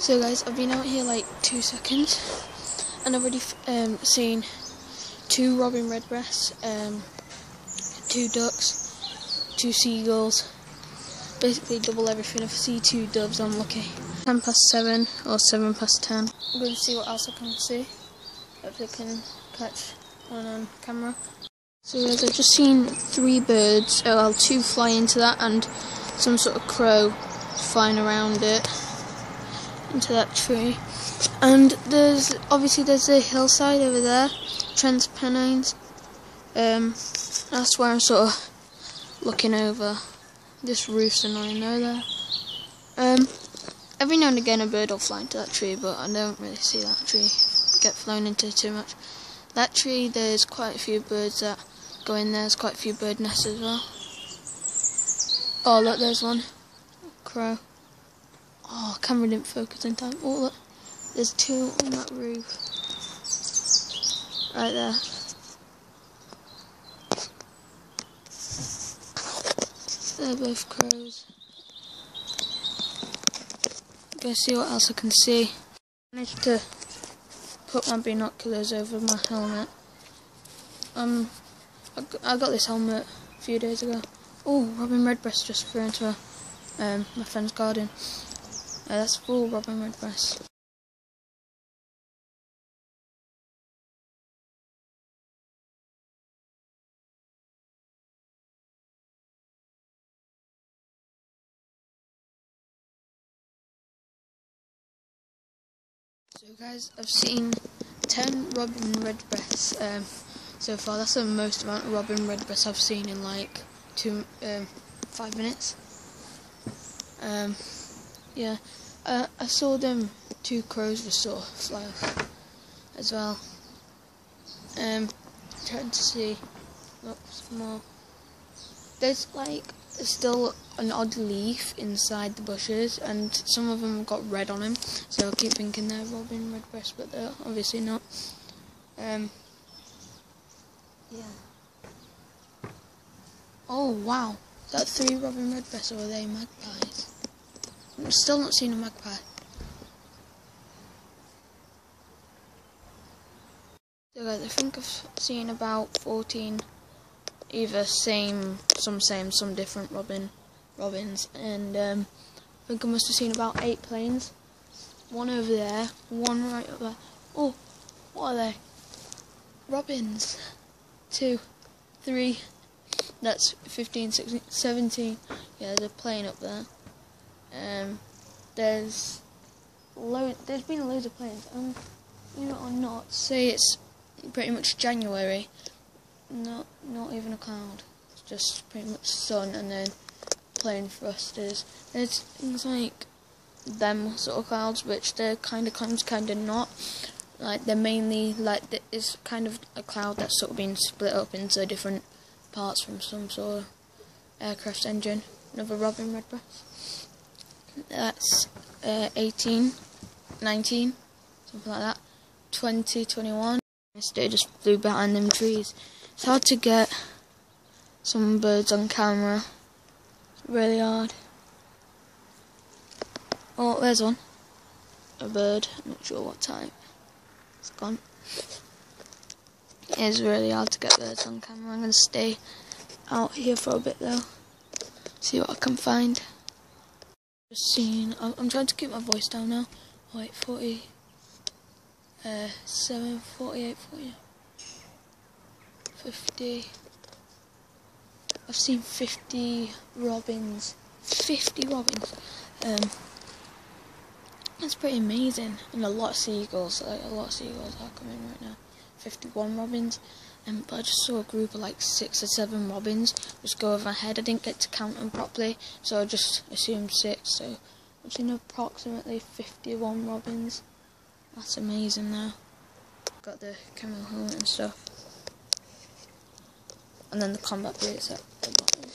So guys, I've been out here like 2 seconds and I've already seen 2 robin redbreasts, 2 ducks, 2 seagulls, basically double everything. If I see 2 doves, I'm lucky. 7:10 or 7:10. I'm going to see what else I can see, if I can catch one on camera. So guys, I've just seen 3 birds, well 2 fly into that and some sort of crow flying around it, into that tree. And there's a hillside over there, Transpennines. That's where I'm sort of looking over. This roof's annoying though there. Every now and again a bird will fly into that tree, but I don't really see that tree get flown into too much. That tree, there's quite a few birds that go in there. There's quite a few bird nests as well. Oh look, there's one. Crow. Oh, camera didn't focus in time. Oh look, there's 2 on that roof. Right there. They're both crows. Go see what else I can see. I managed to put my binoculars over my helmet. I got this helmet a few days ago. Oh, robin redbreast just flew into my friend's garden. That's full robin redbreast. So guys, I've seen 10 robin redbreasts so far. That's the most amount of robin redbreasts I've seen in like 5 minutes. Yeah, I saw them 2 crows just sort of fly off as well. Trying to see, look, some more. There's still an odd leaf inside the bushes, and some of them have got red on them, so I keep thinking they're robin redbreasts, but they're obviously not. Yeah. Oh wow, is that 3 robin redbreasts, or are they magpies? I've still not seen a magpie. So guys, I think I've seen about 14, either some different robins, and I think I must have seen about 8 planes. 1 over there, 1 right up there. Oh, what are they? Robins. 2, 3, that's 15, 16, 17. Yeah, there's a plane up there. There's been loads of planes. You know or not, say it's pretty much January. Not even a cloud. It's just pretty much sun and then plain thrusters. There's things like them sort of clouds, which they're kind of clouds, kind of not. Like they're mainly like it's kind of a cloud that's sort of been split up into different parts from some sort of aircraft engine. Another robin redbreast. That's 18, 19, something like that. 20, 21. They just flew behind them trees. It's hard to get some birds on camera. It's really hard. Oh, there's one. A bird. I'm not sure what type. It's gone. It is really hard to get birds on camera. I'm going to stay out here for a bit though. See what I can find. Just seeing. I'm trying to keep my voice down now. Wait, 40. 7, 48, 40, 50. I've seen 50 robins. 50 robins. That's pretty amazing. And a lot of seagulls. A lot of seagulls are coming right now. 51 robins. But I just saw a group of like 6 or 7 robins just go over my head. I didn't get to count them properly, so I just assumed 6. So I've seen approximately 51 robins. That's amazing now. Got the camera helmet and stuff. And then the combat boots at the bottom.